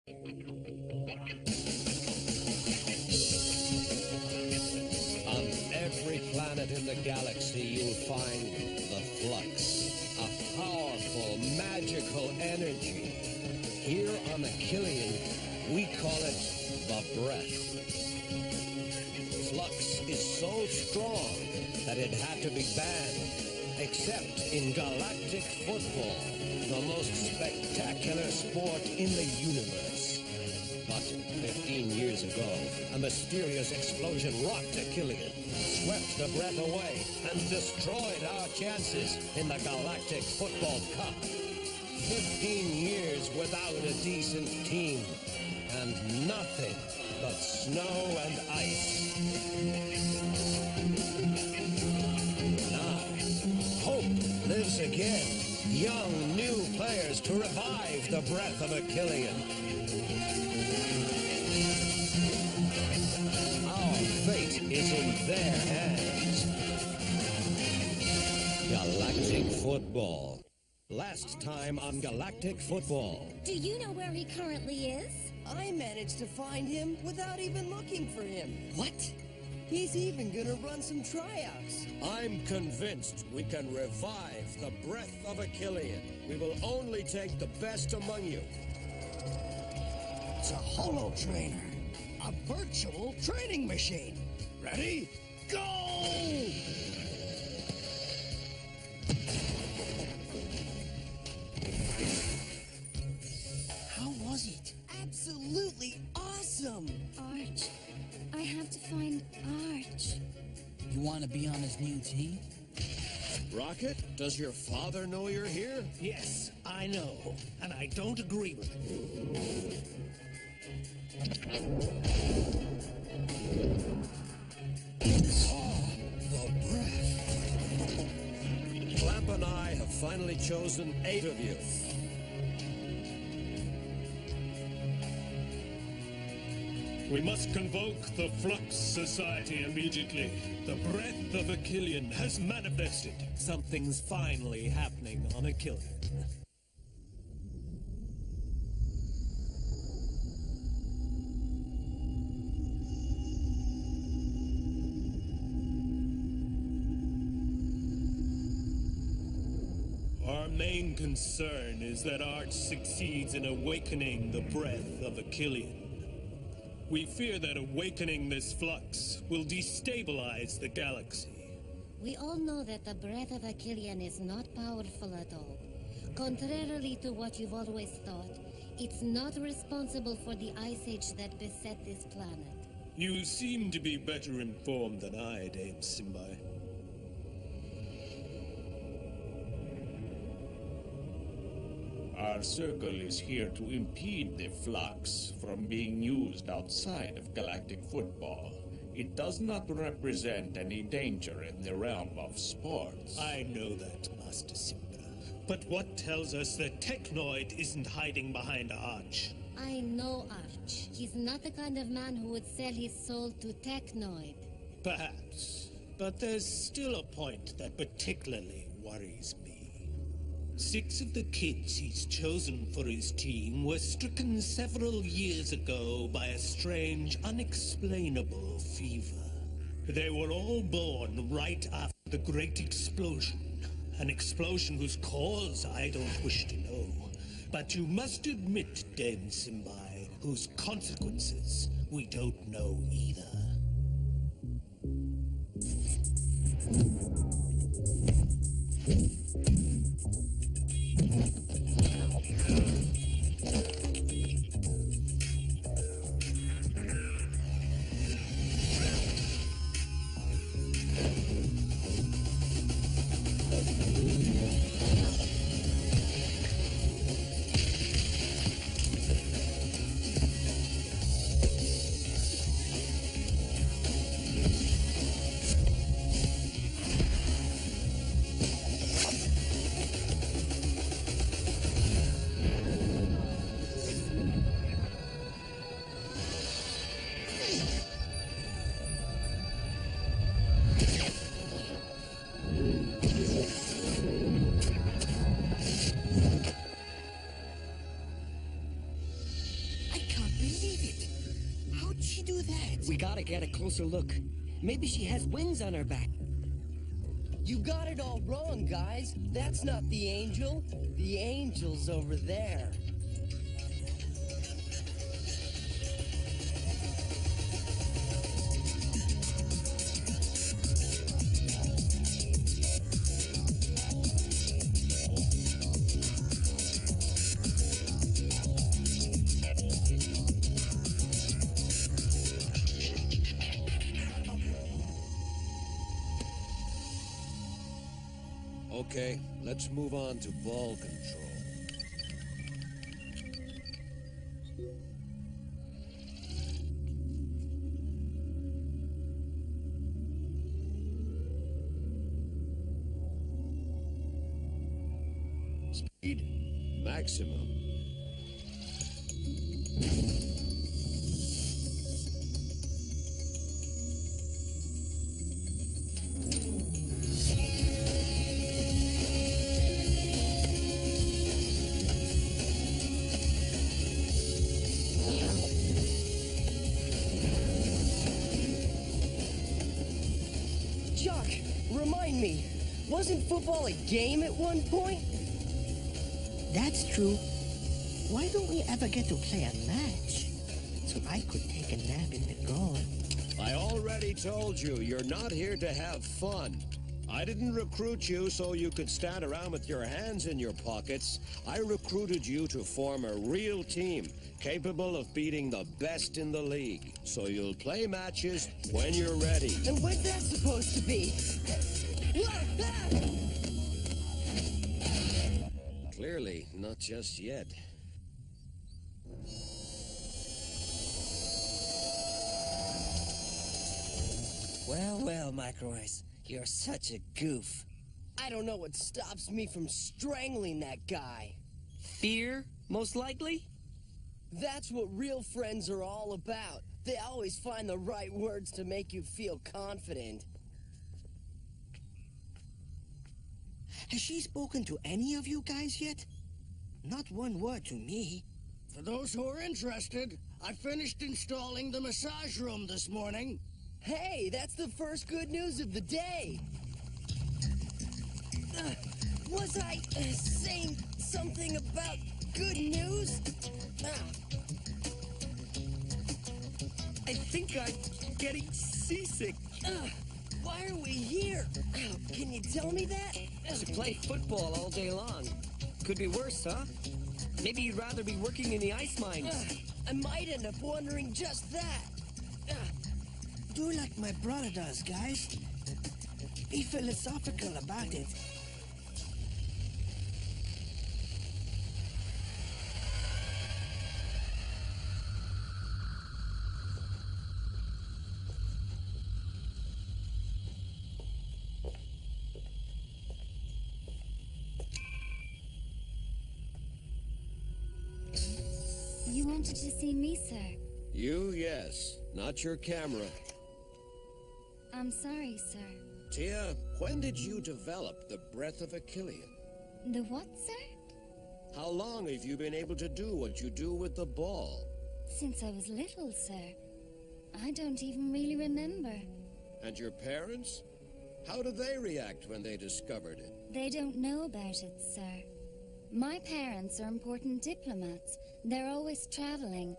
On every planet in the galaxy, you'll find the flux, a powerful, magical energy. Here on Achillean, we call it the breath. Flux is so strong that it had to be banned, except in galactic football, the most spectacular sport in the universe. But 15 years ago, a mysterious explosion rocked Achillean, swept the breath away, and destroyed our chances in the Galactic Football Cup. 15 years without a decent team, and nothing but snow and ice. Now, hope lives again. Young, new players to revive the breath of Achillean. Our fate is in their hands. Galactic Football. Last time on Galactic Football. Do you know where he currently is? I managed to find him without even looking for him. What? He's even gonna run some tryouts. I'm convinced we can revive the breath of Achillean. We will only take the best among you. It's a holo trainer. A virtual training machine. Ready? Go! How was it? Absolutely awesome! Arch. I have to find Arch. You want to be on his new team? Rocket, does your father know you're here? Yes, I know. And I don't agree with it. The breath. Clamp and I have finally chosen 8 of you. We must convoke the Flux Society immediately. The breath of Achillean has manifested. Something's finally happening on Achillean. Our main concern is that Arch succeeds in awakening the breath of Achillean. We fear that awakening this flux will destabilize the galaxy. We all know that the breath of Achillean is not powerful at all. Contrarily to what you've always thought, it's not responsible for the ice age that beset this planet. You seem to be better informed than I, Dame Simbai. Our circle is here to impede the flux from being used outside of galactic football. It does not represent any danger in the realm of sports. I know that, Master Simba. But what tells us that Technoid isn't hiding behind Arch? I know Arch. He's not the kind of man who would sell his soul to Technoid. Perhaps. But there's still a point that particularly worries me. 6 of the kids he's chosen for his team were stricken several years ago by a strange, unexplainable fever. They were all born right after the Great Explosion. An explosion whose cause I don't wish to know. But you must admit, Dame Simbai, whose consequences we don't know either. she do that? We gotta get a closer look. Maybe she has wings on her back. You got it all wrong, guys. That's not the angel. The angel's over there. Okay, let's move on to ball control. Speed maximum. Chuck, remind me, wasn't football a game at one point? That's true. Why don't we ever get to play a match? So I could take a nap in the garden. I already told you, you're not here to have fun. I didn't recruit you so you could stand around with your hands in your pockets. I recruited you to form a real team, capable of beating the best in the league. So you'll play matches when you're ready. And when's that supposed to be? Clearly, not just yet. Well, Micro Ice, you're such a goof. I don't know what stops me from strangling that guy. Fear, most likely? That's what real friends are all about. They always find the right words to make you feel confident. Has she spoken to any of you guys yet? Not one word to me. For those who are interested, I finished installing the massage room this morning. Hey, that's the first good news of the day. Was I saying something about good news? I think I'm getting seasick. Why are we here? Can you tell me that? To play football all day long. Could be worse, huh? Maybe you'd rather be working in the ice mines. I might end up wondering just that. Do like my brother does, guys. Be philosophical about it. You wanted to see me, sir? You, yes. Not your camera. I'm sorry, sir. Tia, when did you develop the breath of a Killian? The what, sir? How long have you been able to do what you do with the ball? Since I was little, sir. I don't even really remember. And your parents? How did they react when they discovered it? They don't know about it, sir. My parents are important diplomats. They're always traveling.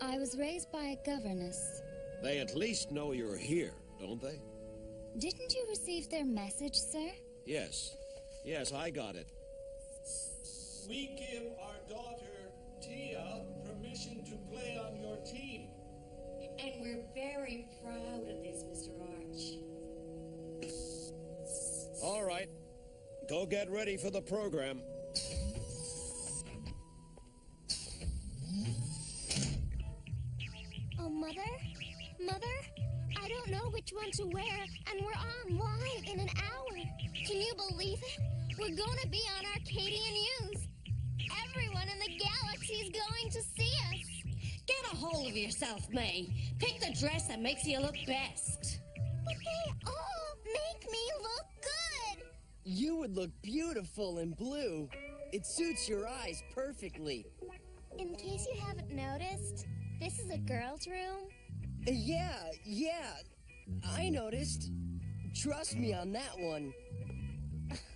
I was raised by a governess. They at least know you're here, don't they? Didn't you receive their message, sir? Yes. Yes, I got it. We give our daughter, Tia, permission to play on your team. And we're very proud of this, Mr. Arch. All right. Go get ready for the program. Oh, Mother? Mother? I don't know which one to wear, and we're on live in an hour. Can you believe it? We're gonna be on Arcadian News. Everyone in the galaxy is going to see us. Get a hold of yourself, May. Pick the dress that makes you look best. But they all make me look good. You would look beautiful in blue. It suits your eyes perfectly. In case you haven't noticed, this is a girl's room. Yeah, I noticed. Trust me on that one.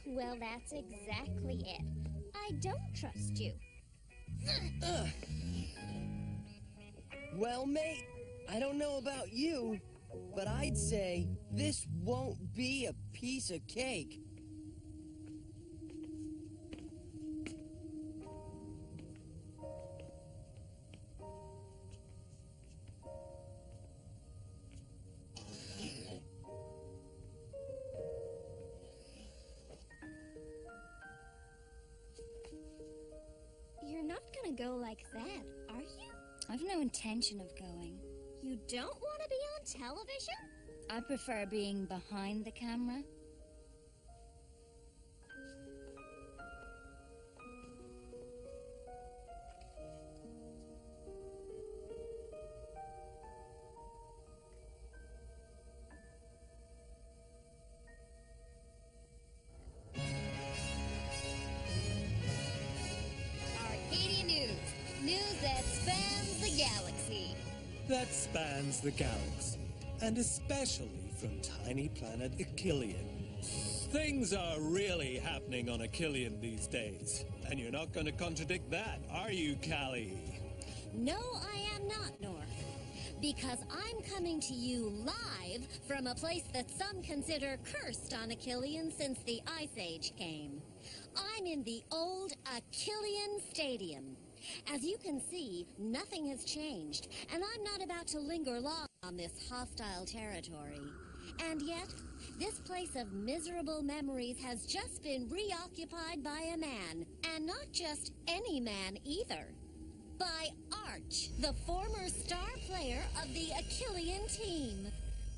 Well, that's exactly it. I don't trust you. Well, mate, I don't know about you, but I'd say this won't be a piece of cake. You're not gonna go like that, are you? I've no intention of going. You don't want to be on television? I prefer being behind the camera. Arcadia News. News that spans the galaxy. That spans the galaxy, and especially from tiny planet Achillean. Things are really happening on Achillean these days, and you're not going to contradict that, are you, Callie? No, I am not, North. Because I'm coming to you live from a place that some consider cursed on Achillean since the Ice Age came. I'm in the old Achillean Stadium. As you can see, nothing has changed, and I'm not about to linger long on this hostile territory. And yet, this place of miserable memories has just been reoccupied by a man, and not just any man either. By Arch, the former star player of the Achillean team.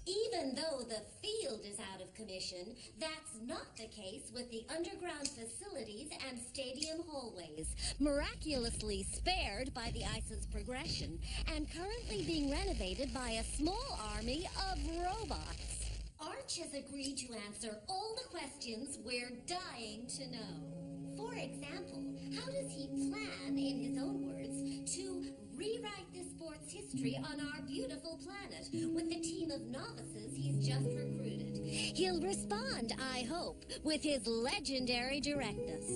Even though the field is out of commission, that's not the case with the underground facilities and stadium hallways, miraculously spared by the ice's progression, and currently being renovated by a small army of robots. Arch has agreed to answer all the questions we're dying to know. For example, how does he plan, in his own words, to rewrite the sport's history on our beautiful planet with the team of novices he's just recruited? He'll respond, I hope, with his legendary directness.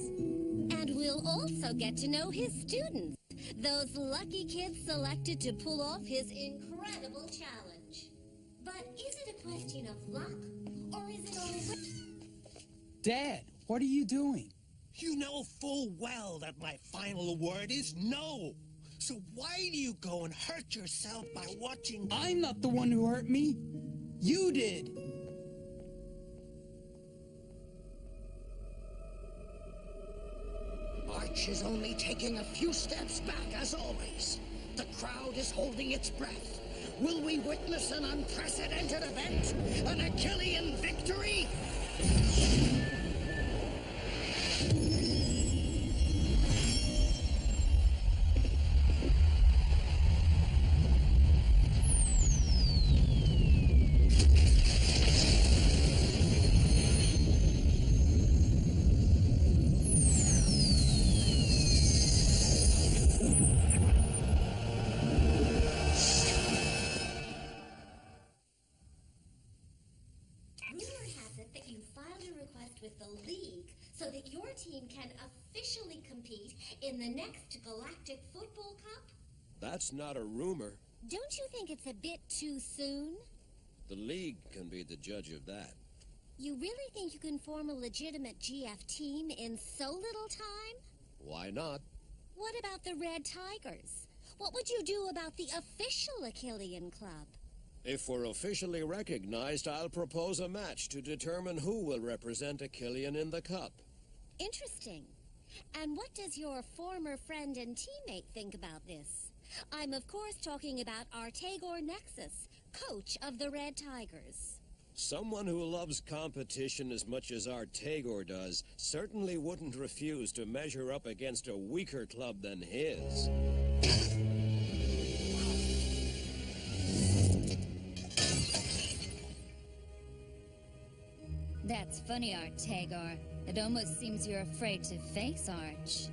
And we'll also get to know his students, those lucky kids selected to pull off his incredible challenge. But is it a question of luck, or is it all... Dad, what are you doing? You know full well that my final word is no. So why do you go and hurt yourself by watching... I'm not the one who hurt me. You did. Arch is only taking a few steps back, as always. The crowd is holding its breath. Will we witness an unprecedented event? An Achillean victory? Can officially compete in the next Galactic Football Cup? That's not a rumor. Don't you think it's a bit too soon? The League can be the judge of that. You really think you can form a legitimate GF team in so little time? Why not? What about the Red Tigers? What would you do about the official Achillean club? If we're officially recognized, I'll propose a match to determine who will represent Achillean in the Cup. Interesting. And what does your former friend and teammate think about this? I'm of course talking about Artagor Nexus, coach of the Red Tigers. Someone who loves competition as much as Artagor does certainly wouldn't refuse to measure up against a weaker club than his. That's funny, Artagor. It almost seems you're afraid to face Arch.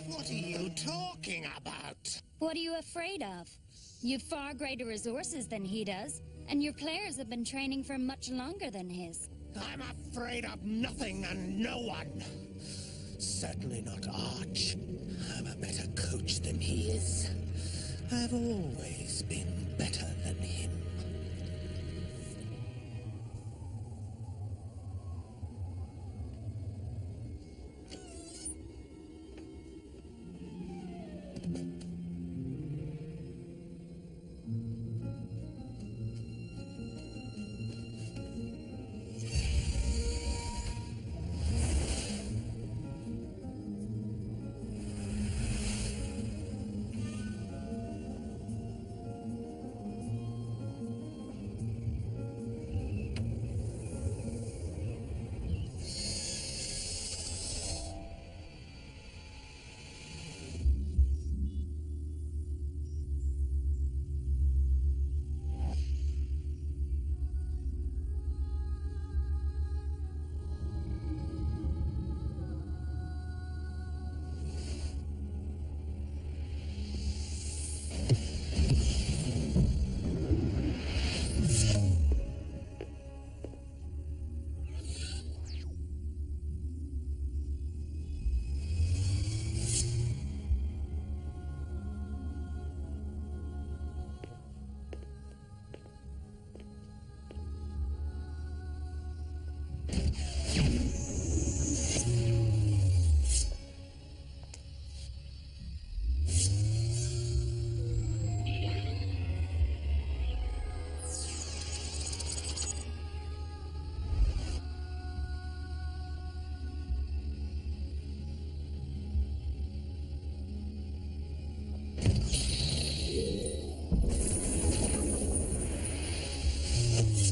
What are you talking about? What are you afraid of? You've far greater resources than he does, and your players have been training for much longer than his. I'm afraid of nothing and no one. Certainly not Arch. I'm a better coach than he is. I've always been better than him.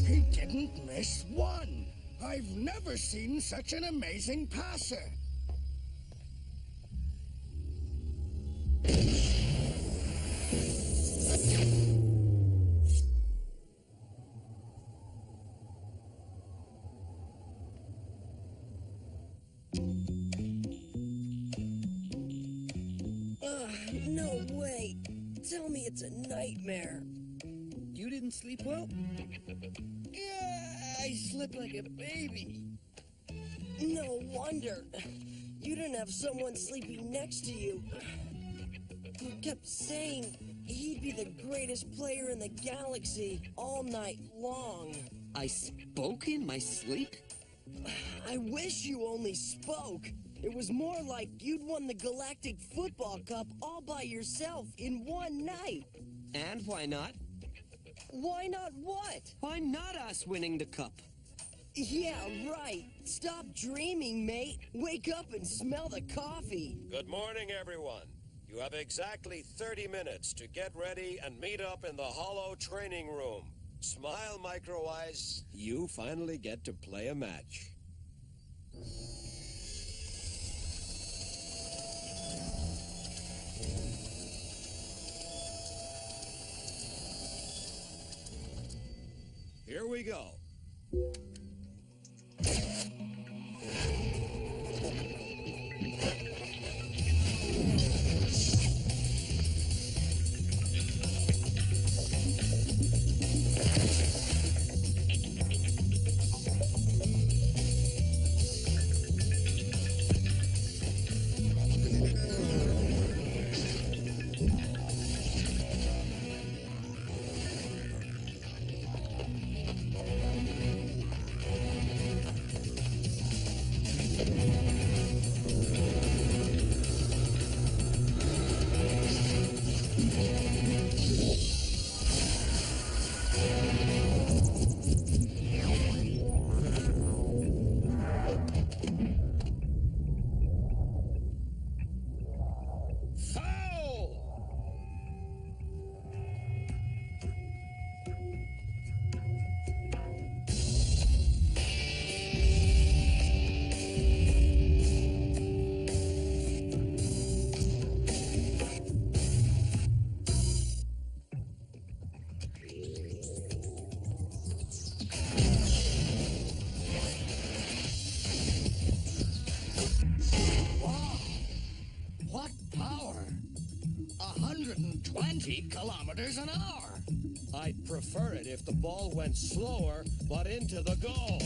He didn't miss one. I've never seen such an amazing passer. No way. Tell me it's a nightmare. You didn't sleep well? Yeah, I slept like a baby. No wonder. You didn't have someone sleeping next to you. You kept saying he'd be the greatest player in the galaxy all night long. I spoke in my sleep? I wish you only spoke. It was more like you'd won the Galactic Football Cup all by yourself in one night. And why not? Why not what? Why not us winning the cup? Yeah, right. Stop dreaming, mate. Wake up and smell the coffee. Good morning, everyone. You have exactly 30 minutes to get ready and meet up in the Hollow training room. Smile, Micro Eyes. You finally get to play a match. Here we go. kilometers an hour. I'd prefer it if the ball went slower, but into the goal.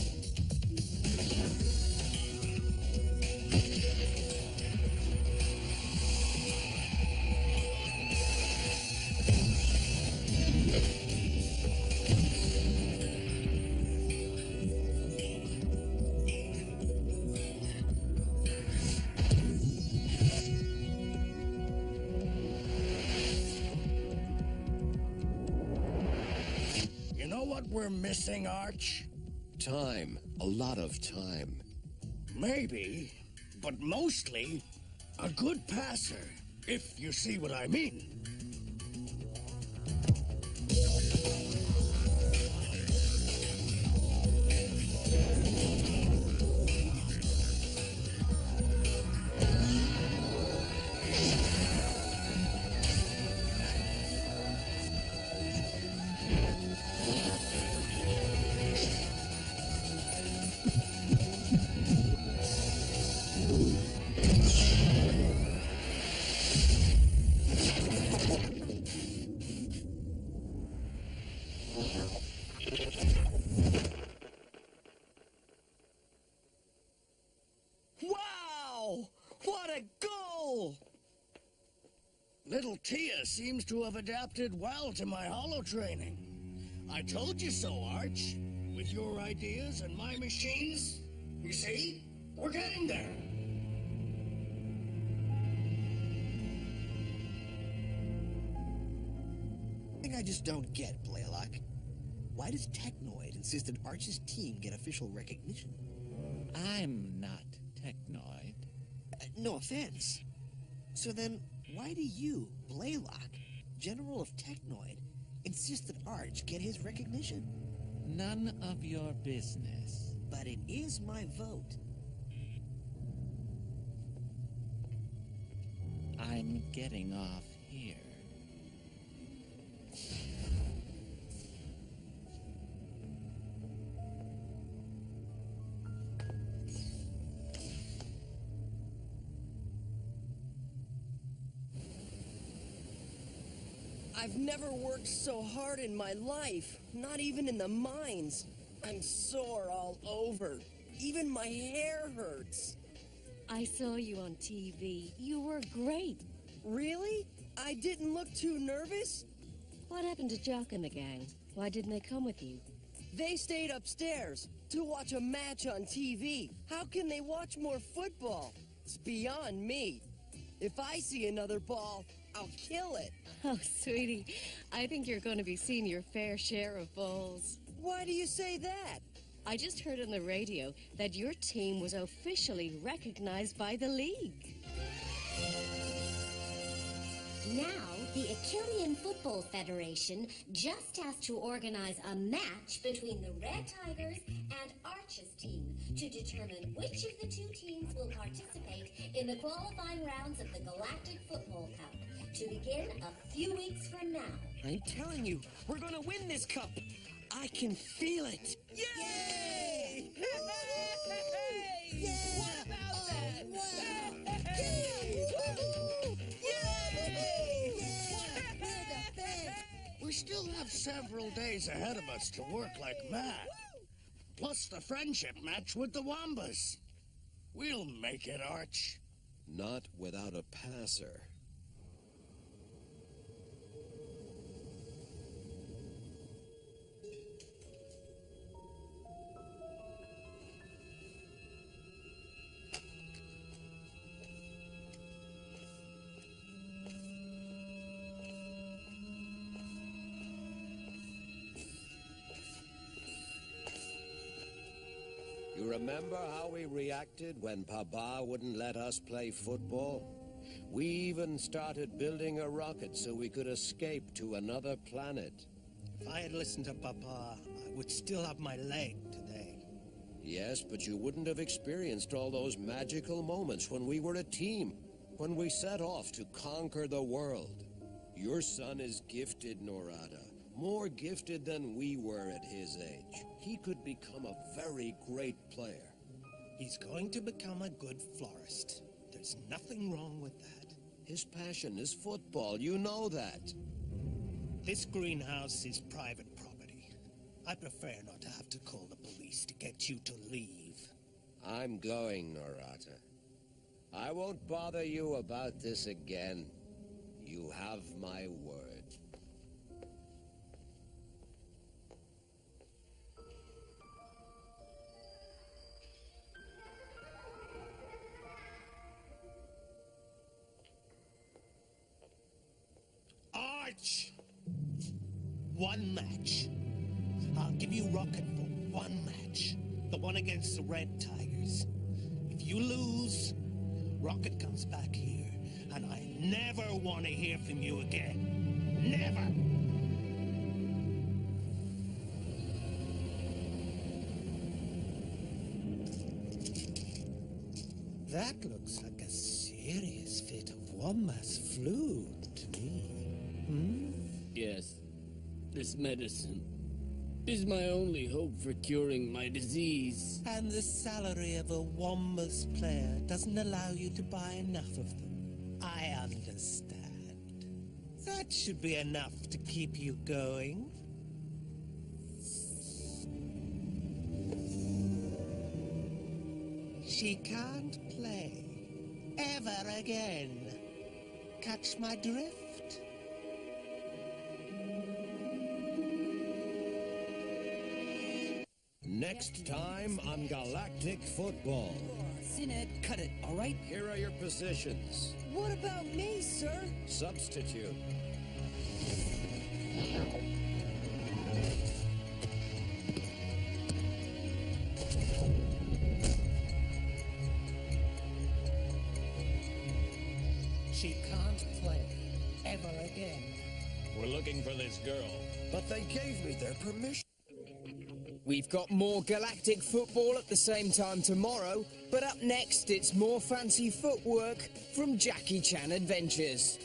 You know what we're missing, Arch? Time. A lot of time. Maybe, but mostly, a good passer, if you see what I mean. Wow! What a goal! Little Tia seems to have adapted well to my holo training. I told you so, Arch. With your ideas and my machines, you see, we're getting there. Thing I just don't get, Blaylock. Why does Technoid insist that Arch's team get official recognition? I'm not Technoid. No offense. So then, why do you, Blaylock, General of Technoid, insist that Arch get his recognition? None of your business. But it is my vote. I'm getting off here. I've never worked so hard in my life, not even in the mines. I'm sore all over. Even my hair hurts. I saw you on TV. You were great. Really? I didn't look too nervous? What happened to Jock and the gang? Why didn't they come with you? They stayed upstairs to watch a match on TV. How can they watch more football? It's beyond me. If I see another ball, I'll kill it. Oh, sweetie, I think you're going to be seeing your fair share of balls. Why do you say that? I just heard on the radio that your team was officially recognized by the league. Now, the Achillean Football Federation just has to organize a match between the Red Tigers and Arch's team to determine which of the two teams will participate in the qualifying rounds of the Galactic Football Cup, to begin a few weeks from now. I'm telling you, we're gonna win this cup. I can feel it. Yay! Yeah! What about that? Wow! We still have several days ahead of us to work like mad. Plus the friendship match with the Wombas. We'll make it, Arch. Not without a passer. You remember how we reacted when Papa wouldn't let us play football? We even started building a rocket so we could escape to another planet. If I had listened to Papa, I would still have my leg today. Yes, but you wouldn't have experienced all those magical moments when we were a team, when we set off to conquer the world. Your son is gifted, Norada. More gifted than we were at his age. He could become a very great player. He's going to become a good florist. There's nothing wrong with that. His passion is football, you know that. This greenhouse is private property. I prefer not to have to call the police to get you to leave. I'm going, Narata. I won't bother you about this again. You have my word. Arch! One match. I'll give you Rocket for one match. The one against the Red Tigers. If you lose, Rocket comes back here, and I never want to hear from you again. Never! That looks like a serious fit of Womba's flu to me. Yes. This medicine is my only hope for curing my disease. And the salary of a Womba's player doesn't allow you to buy enough of them. I understand. That should be enough to keep you going. She can't play ever again. Catch my drift? Next time on Galactic Football. Sined, cut it, all right? Here are your positions. What about me, sir? Substitute. She can't play ever again. We're looking for this girl. But they gave me their permission. We've got more Galactic Football at the same time tomorrow, but up next it's more fancy footwork from Jackie Chan Adventures.